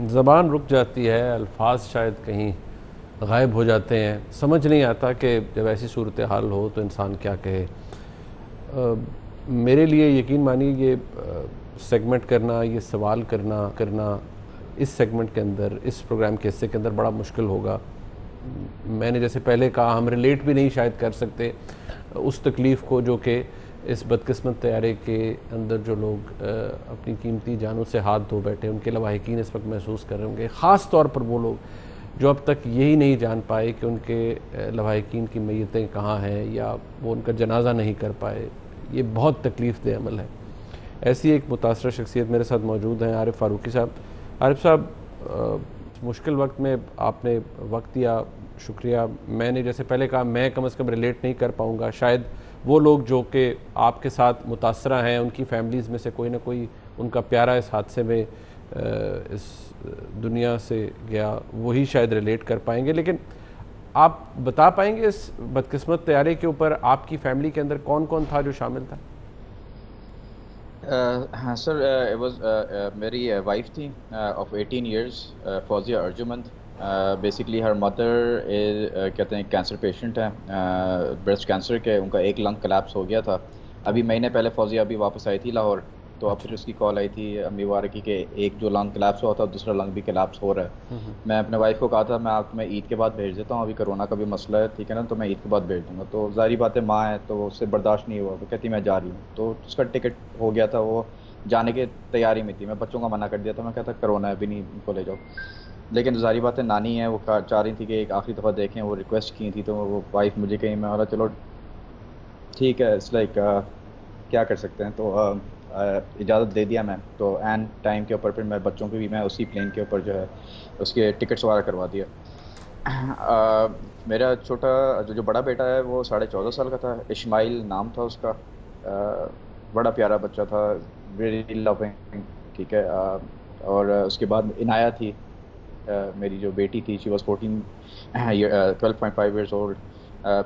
ज़बान रुक जाती है, अल्फाज शायद कहीं गायब हो जाते हैं, समझ नहीं आता कि जब ऐसी सूरत हाल हो तो इंसान क्या कहे। मेरे लिए यकीन मानिए ये सेगमेंट करना, ये सवाल करना इस सेगमेंट के अंदर, इस प्रोग्राम के हिस्से के अंदर बड़ा मुश्किल होगा। मैंने जैसे पहले कहा, हम रिलेट भी नहीं शायद कर सकते उस तकलीफ़ को जो कि इस बदकिस्मत तैयारे के अंदर जो लोग अपनी कीमती जानों से हाथ धो बैठे, उनके लवाहिकीन इस वक्त महसूस कर रहे होंगे। ख़ास तौर पर वो लोग जो अब तक यही नहीं जान पाए कि उनके लवाहिकीन की मैयतें कहाँ हैं, या वो उनका जनाजा नहीं कर पाए। ये बहुत तकलीफ़ दे अमल है। ऐसी एक मुतासर शख्सियत मेरे साथ मौजूद हैं, आरिफ फ़ारूकी साहब। आरिफ साहब, मुश्किल वक्त में आपने वक्त दिया, शुक्रिया। मैंने जैसे पहले कहा, मैं कम से कम रिलेट नहीं कर पाऊँगा, शायद वो लोग जो कि आपके साथ मुतासरा हैं, उनकी फैमिलीज़ में से कोई ना कोई उनका प्यारा इस हादसे में इस दुनिया से गया, वही शायद रिलेट कर पाएंगे। लेकिन आप बता पाएंगे इस बदकिस्मत तैयारी के ऊपर आपकी फैमिली के अंदर कौन कौन था जो शामिल था? हाँ सर, it was मेरी वाइफ थी of 18 years, Fauzia Arjumand. Basically her mother कहते हैं कैंसर पेशेंट है, ब्रेस्ट कैंसर के। उनका एक लंग कोलैप्स हो गया था। अभी ओके। महीने पहले फौजिया अभी वापस आई थी लाहौर। तो अब फिर अच्छा। उसकी कॉल आई थी अम्मी वार की कि एक जो लंग कोलैप्स हुआ था दूसरा लंग भी कोलैप्स हो रहा है। मैं अपने वाइफ को कहा था मैं ईद के बाद भेज देता हूँ, अभी कोरोना का भी मसला है, ठीक है ना, तो मैं ईद के बाद भेज दूंगा। तो जाहिर बात है माँ है तो उससे बर्दाश्त नहीं हुआ, तो कहती मैं जा रही हूँ। तो उसका टिकट हो गया था, वो जाने की तैयारी में थी। मैं बच्चों का मना कर दिया था, मैं कहता कोरोना है अभी नहीं, उनको ले जाओ। लेकिन जाहिर बात है नानी है, वो चाह रही थी कि एक आखिरी दफ़ा देखें, वो रिक्वेस्ट की थी। तो वो वाइफ मुझे कही, मैं बोला चलो ठीक है, इट्स लाइक क्या कर सकते हैं। तो इजाज़त दे दिया मैं। तो एन टाइम के ऊपर फिर मैं बच्चों की भी मैं उसी प्लेन के ऊपर जो है उसके टिकट्स वगैरह करवा दिया। मेरा छोटा जो बड़ा बेटा है वो 14.5 साल का था, इस्माइल नाम था उसका। बड़ा प्यारा बच्चा था, वेरी लविंग, ठीक है। और उसके बाद इनाया थी, मेरी जो बेटी थी, शी वॉज 12.5 ईयर्स ओल्ड।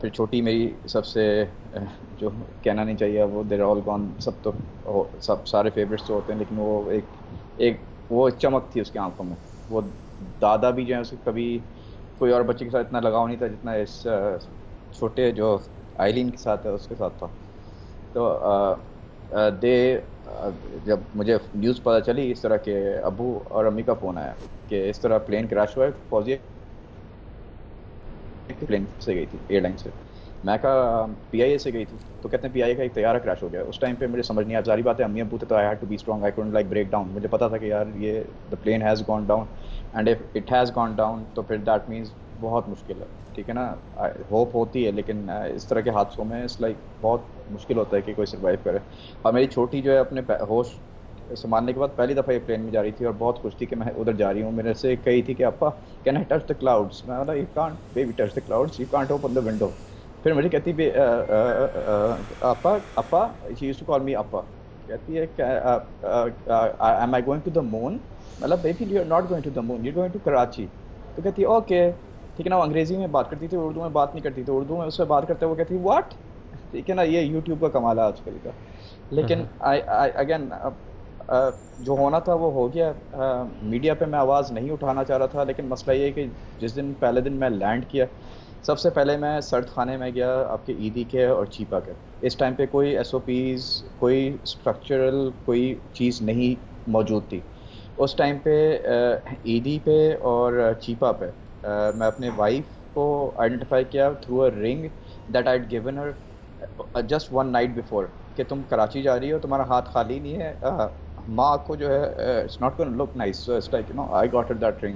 फिर छोटी मेरी सबसे जो कहना नहीं चाहिए, वो देर ऑल गॉन। सब तो सब सारे फेवरेट्स तो होते हैं, लेकिन वो एक एक वो चमक थी उसकी आंखों में। वो दादा भी जो है उसके कभी कोई और बच्चे के साथ इतना लगाव नहीं था जितना इस छोटे जो आइलिन के साथ है उसके साथ था। तो दे जब मुझे न्यूज़ पता चली इस तरह के, अबू और अम्मी का फ़ोन आया कि इस तरह प्लेन क्रैश हुआ है, फौजी प्लेन से गई थी एयरलाइन से। मैं कहा पीआईए से गई थी। तो कहते हैं पीआईए का एक तैयारा क्रैश हो गया। उस टाइम पे मुझे समझ नहीं आया, सारी बातें अम्मी अबू थे तो I had to be strong, I couldn't like break down. मुझे पता था कि यार ये the plane has gone down, and if it has gone down तो फिर दैट मीन्स बहुत मुश्किल है, ठीक है ना। होप होती है, लेकिन इस तरह के हादसों में इट्स लाइक बहुत मुश्किल होता है कि कोई सर्वाइव करे। और मेरी छोटी जो है अपने होश संभालने के बाद पहली दफ़ा ये प्लेन में जा रही थी और बहुत खुश थी कि मैं उधर जा रही हूँ। मेरे से कही थी कि अपा can I touch the clouds. मैं बोला you can't baby touch the clouds, you can't open the window. फिर मुझे कहती अपा अपा, she used to call me अपा। कहती है am I going to the moon. मतलब baby you are not going to the moon, you are going to Karachi. तो कहती है ओके, ठीक है ना। वो अंग्रेजी में बात करती थी, उर्दू में बात नहीं करती। तो उर्दू में उससे बात करते वो कहती व्हाट, ठीक है ना। ये यूट्यूब का कमाल है आजकल का। लेकिन आई आई अगेन जो होना था वो हो गया। मीडिया पे मैं आवाज़ नहीं उठाना चाह रहा था, लेकिन मसला ये है कि जिस दिन पहले दिन मैं लैंड किया, सबसे पहले मैं सर्द खाने में गया आपके ईदी के और चीपा के। इस टाइम पे कोई एसओपीज़, कोई स्ट्रक्चरल कोई चीज़ नहीं मौजूद थी उस टाइम पे। ईदी पे और चीपा पे मैं अपने वाइफ को आइडेंटिफाई किया through a ring that I given her just one night before, कि तुम कराची जा रही हो, तुम्हारा हाथ खाली नहीं है। माँ को जो है it's not gonna look nice, so it's like you know I got her that ring.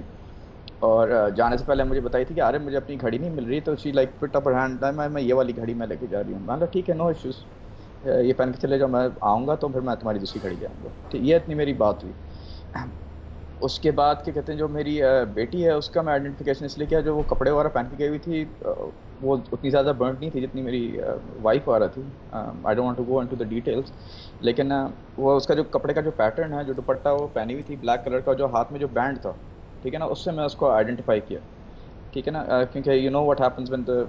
और जाने से पहले मुझे बताई थी कि अरे मुझे अपनी घड़ी नहीं मिल रही, तो she like pit up her hand, मैं ये वाली घड़ी मैं लेके जा रही हूँ। मैं कहा ठीक है, नो इश्यूज, ये पहन के चले जाओ, मैं आऊँगा तो फिर मैं तुम्हारी दूसरी घड़ी ले आऊँगा। ठीक, ये इतनी मेरी बात हुई। उसके बाद क्या कहते हैं, जो मेरी बेटी है उसका मैं आइडेंटिफिकेशन इसलिए किया, जो वो कपड़े वगैरह पहन के गई हुई थी वो उतनी ज़्यादा बर्nt नहीं थी जितनी मेरी वाइफ आ रहा थी। I don't want to go into the details, लेकिन वो उसका जो कपड़े का जो पैटर्न है, जो दुपट्टा वो पहनी हुई थी ब्लैक कलर का, जो हाथ में जो बैंड था, ठीक है ना, उससे मैं उसको आइडेंटिफाई किया। ठीक है ना, क्योंकि you know what happens when the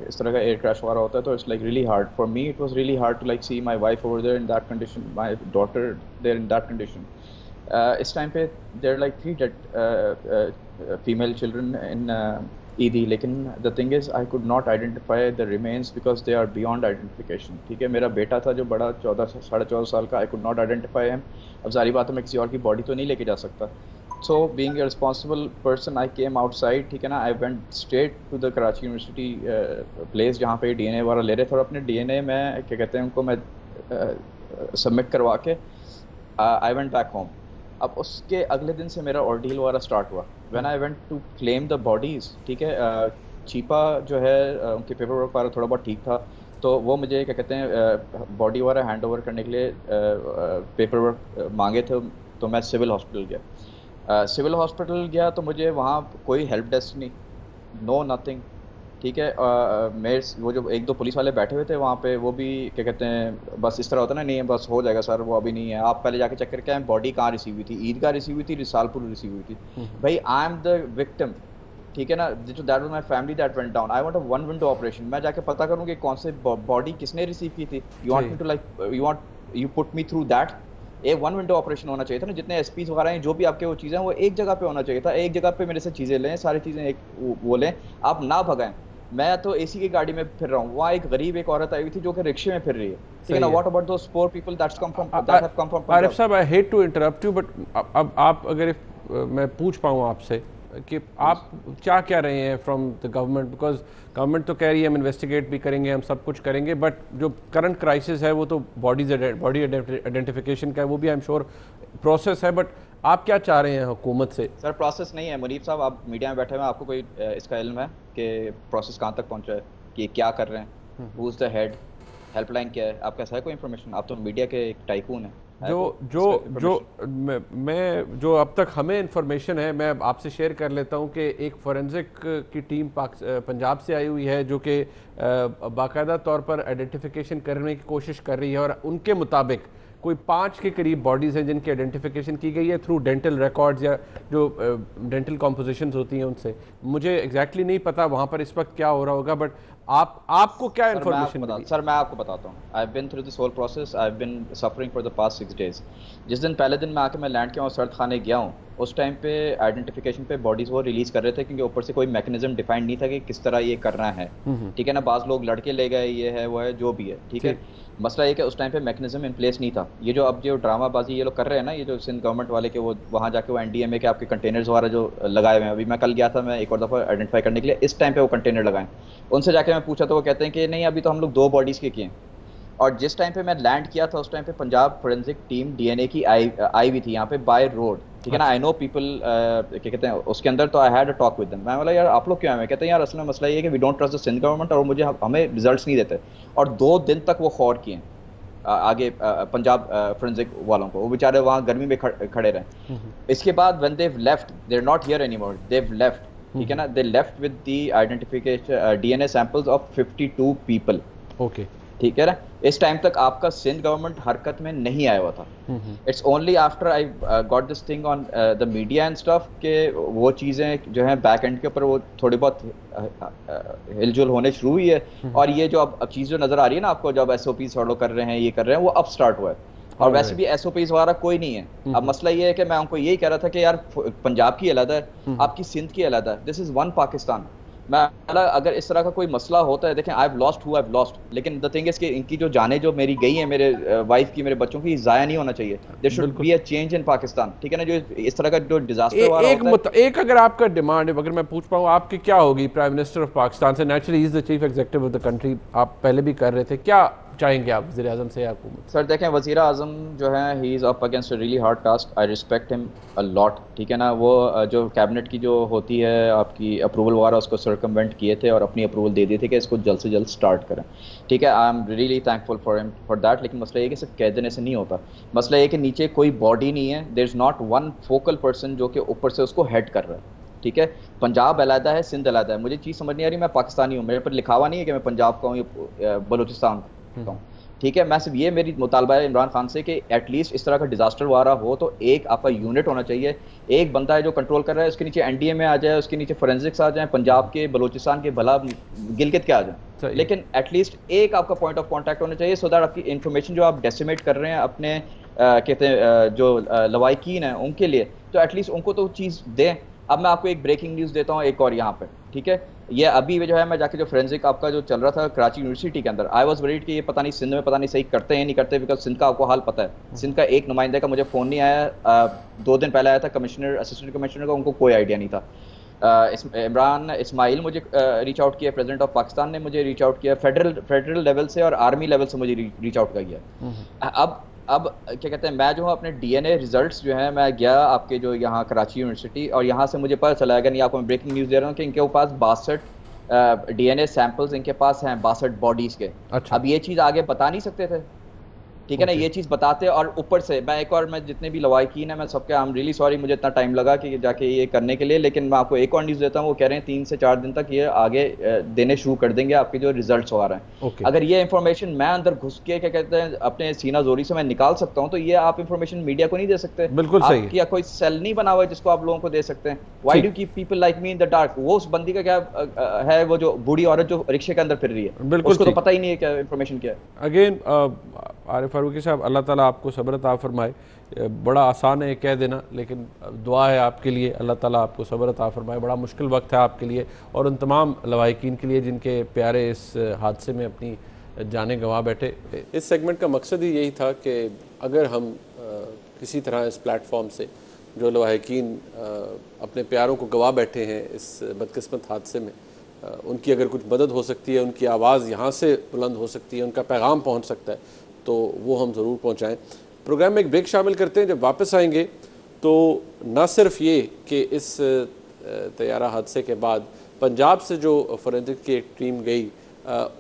इस तरह का एयर क्रैश वगैरह होता है, तो it's like really hard for me, it was really hard to like see my wife over there in that condition, my daughter there in that condition. इस time पे there like 3 dead female children in Edhi, लेकिन the thing is I could not identify the remains because they are beyond identification. ठीक है, मेरा बेटा था जो बड़ा 14 साल का, आई कुड नॉट आइडेंटिफाई हिम। अब जारी बात है मैं किसी और की बॉडी तो नहीं लेके जा सकता। So being a responsible person I came outside, ठीक है ना, I went straight to the Karachi university place जहाँ पे DNA वगैरह ले रहे थे, और अपने DNA में क्या कहते हैं उनको मैं सबमिट करवा के आई वेंट बैक होम। अब उसके अगले दिन से मेरा ऑर्डील वगैरह स्टार्ट हुआ। When I went to claim the bodies, ठीक है, चीपा जो है उनके पेपर वर्क वगैरह थोड़ा बहुत ठीक था, तो वो मुझे क्या कहते हैं बॉडी वगैरह हैंड ओवर करने के लिए पेपर वर्क मांगे थे। तो मैं सिविल हॉस्पिटल गया। सिविल हॉस्पिटल गया तो मुझे वहाँ कोई हेल्प डेस्क नहीं, नो नथिंग। ठीक है, मेरे वो जो 1-2 पुलिस वाले बैठे हुए थे वहाँ पे, वो भी क्या कहते हैं बस इस तरह होता ना, नहीं है बस हो जाएगा सर, वो अभी नहीं है, आप पहले जाके चेक करके आए बॉडी कहाँ रिसीव हुई थी, ईदगाह रिसीव हुई थी, रिसालपुर रिसीव हुई थी। भाई आई एम द विक्टिम, ठीक है ना, that was my family that went down. I want a one window operation. मैं जाके पता करूँ कि कौन से बॉडी किसने रिसीव की थी। You want me to like you put me through that. एक वन विंडो ऑपरेशन होना चाहिए था ना, जितने एसपीज वगैरह हैं, जो भी आपके वो चीज़ें हैं, वो एक जगह पे होना चाहिए था। एक जगह पे मेरे से चीज़ें लें, सारी चीज़ें एक वो लें, आप ना भगाएं। मैं तो एसी की गाड़ी में फिर रहा हूँ, वहाँ एक गरीब एक औरत आई हुई थी जो कि रिक्शे में फिर रही है, ठीक है ना। What about those poor people that have come from Arif Sahab, I hate to interrupt you, but अब आप अगर मैं पूछ पाऊँ आपसे कि आप क्या कह रहे हैं from the government, because government तो कह रही है हम इन्वेस्टिगेट भी करेंगे, हम सब कुछ करेंगे, बट जो करंट क्राइसिस है वो तो बॉडी आइडेंटिफिकेशन का है, वो भी आई एम श्योर प्रोसेस है, बट आप क्या चाह रहे हैं हुकूमत से? सर प्रोसेस नहीं है मुनीब साहब, आप मीडिया में बैठे हुए हैं, आपको कोई इसका इल्म है कि प्रोसेस कहाँ तक पहुँचा है, कि क्या कर रहे हैं, who is the head, helpline क्या है, आपके पास है कोई इन्फॉर्मेशन? आप तो मीडिया के एक टाइकून हैं। मैं जो अब तक हमें इन्फॉर्मेशन है, मैं आपसे शेयर कर लेता हूं कि एक फोरेंसिक की टीम पंजाब से आई हुई है जो कि बाकायदा तौर पर आइडेंटिफिकेशन करने की कोशिश कर रही है, और उनके मुताबिक कोई 5 के करीब बॉडीज़ हैं जिनकी आइडेंटिफिकेशन की गई है थ्रू डेंटल रिकॉर्ड्स या जो डेंटल कॉम्पोजिशंस होती हैं उनसे। मुझे एग्जैक्टली नहीं पता वहाँ पर इस वक्त क्या हो रहा होगा, बट आपको क्या इन्फॉर्मेशन? सर मैं आपको बताता हूँ, I have been through this whole process, I have been suffering for the past 6 days. जिस दिन पहले दिन मैं लैंड किया और सर्द खाने गया हूँ, उस टाइम पे आइडेंटिफिकेशन पे बॉडीज वो रिलीज कर रहे थे, क्योंकि ऊपर से कोई मैकेनिज्म डिफाइंड नहीं था कि किस तरह ये करना है, ठीक है ना। बाज लोग लड़के ले गए, ये है वो है जो भी है, ठीक है। मसला ये कि उस टाइम पे मैकेनिज्म इन प्लेस नहीं था। ये जो अब जो ड्रामाबाजी ये लोग कर रहे हैं ना, ये जो सिंध गवर्नमेंट वाले के, वो वहाँ जाके वो NDMA के आपके कंटेनर्स वगैरह जो लगाए हुए हैं, अभी मैं कल गया था मैं एक और दफ़ा आइडेंटिफाई करने के लिए, इस टाइम पे वो कंटेनर लगाएं। उनसे जाके मैं पूछा तो वो कहते हैं कि नहीं अभी तो हम लोग 2 बॉडीज़ के किए। और जिस टाइम पे मैं लैंड किया था उस टाइम पे पंजाब फोरेंसिक टीम DNA की आई हुई थी यहाँ पे बाय रोड, ठीक है ना। आई नो पीपल क्या कहते हैं उसके अंदर, तो I had a talk with them. मैं बोला यार आप लोग क्यों आए हैं? कहते हैं यार असल में मसला ये है कि we don't trust the Sindh government, और मुझे हमें रिजल्ट्स नहीं देते। और 2 दिन तक वो खौर किए आगे पंजाब फोरेंसिक वालों को, वो बेचारे वहाँ गर्मी में खड़े रहे। इसके बाद when they have left, they are not here anymore, they have left, ठीक है ना। They left with the identification DNA samples of 52 people, okay, ठीक है ना। इस टाइम तक आपका सिंध गवर्नमेंट हरकत में नहीं आया हुआ था। It's only after I got this thing on the media and stuff के वो चीज़ें जो हैं बैक एंड के ऊपर वो थोड़ी बहुत हिलजुल होने शुरू हुई है। और ये जो अब चीज़ जो नज़र आ रही है ना आपको, जब SOPs फॉलो कर रहे हैं, ये कर रहे हैं, वो अब स्टार्ट हुआ है। और वैसे भी SOPs वगैरह कोई नहीं है। अब मसला ये है कि मैं उनको यही कह रहा था कि यार पंजाब की अलग है, आपकी सिंध की अलग है, दिस इज़ वन पाकिस्तान। मैं अगर इस तरह का कोई मसला होता है, देखें I have lost who I have lost, लेकिन द थिंग इज कि इनकी जो जानें जो मेरी गई हैं, मेरे वाइफ की, मेरे बच्चों की, ज़ाया नहीं होना चाहिए। There should be a change in Pakistan, ठीक है ना। जो इस तरह का जो डिजास्टर वाला होता है, एक अगर आपका डिमांड है, अगर मैं पूछ पाऊँ आपकी क्या होगी प्राइम मिनिस्टर ऑफ पाकिस्तान से? Naturally he is the chief executive of the country, आप पहले भी कर रहे थे, क्या चाहेंगे आप वज़ीर आज़म से या हुकूमत? सर देखें वज़ीर आज़म जो है he is up against a really hard task, I respect him a lot, ठीक है ना। वो जो कैबिनेट की जो होती है आपकी अप्रूवल वगैरह, उसको सर्कमवेंट किए थे और अपनी अप्रूवल दे दी थी कि इसको जल्द से जल्द स्टार्ट करें, ठीक है। I am really thankful for him for that. लेकिन मसला ये कि सिर्फ कह देने से नहीं होता, मसला ये कि नीचे कोई बॉडी नहीं है, there is not one focal person जो कि ऊपर से उसको हेड कर रहा है, ठीक है। पंजाब अलहदा है, सिंध अलहदा है। मुझे चीज़ समझ नहीं आ रही, मैं पाकिस्तानी हूँ, मेरे पर लिखा हुआ नहीं है कि मैं पंजाब का हूँ या बलूचिस्तान का हूँ, ठीक है। मैं सिर्फ ये मेरी मुतालबा है इमरान खान से कि एटलीस्ट इस तरह का डिजास्टर वारा हो तो एक आपका यूनिट होना चाहिए, एक बंदा है जो कंट्रोल कर रहा है, उसके नीचे NDMA आ जाए, उसके नीचे फोरेंसिक्स आ जाए, पंजाब के बलूचिस्तान के भला गिलगित के आ जाए, लेकिन एटलीस्ट एक आपका पॉइंट ऑफ कॉन्टैक्ट होना चाहिए, सो दैट आपकी इन्फॉर्मेशन जो आप डेसिमेट कर रहे हैं अपने कहते हैं जो लवाकिन है उनके लिए, तो एटलीस्ट उनको तो चीज़ दें। अब मैं आपको एक ब्रेकिंग न्यूज़ देता हूँ एक और यहाँ पे, ठीक है। ये अभी जो है मैं जाके जो फोरेंसिक आपका जो चल रहा था कराची यूनिवर्सिटी के अंदर, आई वाज वरीड कि ये पता नहीं सिंध में पता नहीं सही करते हैं नहीं करते, बिकॉज सिंध का आपको हाल पता है। सिंध का एक नुमाइंदे का मुझे फ़ोन नहीं आया, 2 दिन पहले आया था कमिश्नर असिस्टेंट कमिश्नर का, उनको कोई आइडिया नहीं था। इमरान इस्माइल मुझे रीच आउट किया, प्रेसिडेंट ऑफ पाकिस्तान ने मुझे रीच आउट किया, फेडरल लेवल से और आर्मी लेवल से मुझे रीच आउट किया। अब क्या कहते हैं, मैं जो हूँ अपने डीएनए रिजल्ट्स जो है, मैं गया आपके जो यहाँ कराची यूनिवर्सिटी, और यहाँ से मुझे पता चला, अगर नहीं आपको मैं ब्रेकिंग न्यूज़ दे रहा हूँ कि इनके पास 62 डीएनए सैंपल्स इनके पास हैं 62 बॉडीज के। अच्छा। अब ये चीज़ आगे बता नहीं सकते थे, ठीक है ना, ये चीज़ बताते। और ऊपर से मैं जितने भी लवाकिन है मैं सबके, आई एम रियली सॉरी, मुझे इतना टाइम लगा कि जाके ये करने के लिए, लेकिन मैं आपको एक और न्यूज़ देता हूँ। वो कह रहे हैं 3 से 4 दिन तक ये आगे देने शुरू कर देंगे आपके जो रिजल्ट्स आ रहे हैं। ओके। अगर ये इन्फॉर्मेशन मैं अंदर घुस के क्या कहते हैं अपने सीना जोरी से मैं निकाल सकता हूँ, तो ये आप इन्फॉर्मेशन मीडिया को नहीं दे सकते। बिल्कुल सही है। आपकी या कोई सेल नहीं बना हुआ है जिसको आप लोगों को दे सकते हैं। Why do keep people like me in the dark? वो उस बंदी का क्या है, वो जो बूढ़ी औरत जो रिक्शे के अंदर फिर रही है, बिल्कुल उसको तो ठीक। पता ही नहीं है क्या इन्फॉर्मेशन क्या है। अगेन आरिफ फारूकी साहब, अल्लाह ताला आपको सब्र अता फरमाए। बड़ा आसान है कह देना, लेकिन दुआ है आपके लिए, अल्लाह ताला आपको सब्र अता फरमाए। बड़ा मुश्किल वक्त है आपके लिए और उन तमाम लवाहिकीन के लिए जिनके प्यारे इस हादसे में अपनी जानें गंवा बैठे। इस सेगमेंट का मकसद ही यही था कि अगर हम किसी तरह इस प्लेटफॉर्म से जो लवाहिकीन अपने प्यारों को गंवा बैठे हैं इस बदकिस्मत हादसे में, उनकी अगर कुछ मदद हो सकती है, उनकी आवाज़ यहाँ से बुलंद हो सकती है, उनका पैगाम पहुँच सकता है, तो वो हम ज़रूर पहुँचाएँ। प्रोग्राम में एक ब्रेक शामिल करते हैं। जब वापस आएंगे तो न सिर्फ ये कि इस तैयारा हादसे के बाद पंजाब से जो फोरेंसिक की एक टीम गई,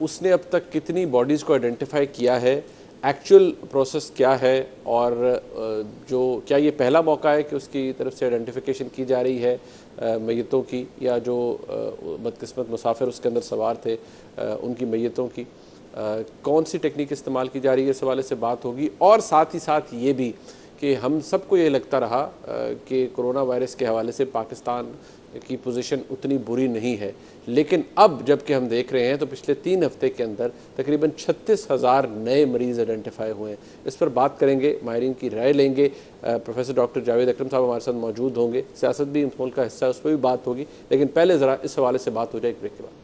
उसने अब तक कितनी बॉडीज़ को आइडेंटिफाई किया है, एक्चुअल प्रोसेस क्या है, और जो क्या ये पहला मौका है कि उसकी तरफ से आइडेंटिफिकेशन की जा रही है मैयतों की, या जो बदकिस्मत मुसाफिर उसके अंदर सवार थे उनकी मैयतों की, कौन सी टेक्निक इस्तेमाल की जा रही है, इस हवाले से बात होगी। और साथ ही साथ ये भी कि हम सबको ये लगता रहा कि कोरोना वायरस के हवाले से पाकिस्तान की पोजीशन उतनी बुरी नहीं है, लेकिन अब जबकि हम देख रहे हैं तो पिछले 3 हफ्ते के अंदर तकरीबन 36,000 नए मरीज़ आइडेंटिफाई हुए हैं। इस पर बात करेंगे, माहिरीन की राय लेंगे। प्रोफेसर डॉक्टर जावेद अकरम साहब हमारे साथ मौजूद होंगे। सियासत भी इंतमोल का हिस्सा है, उस पर भी बात होगी, लेकिन पहले ज़रा इस हवाले से बात हो जाए एक ब्रेक के बाद।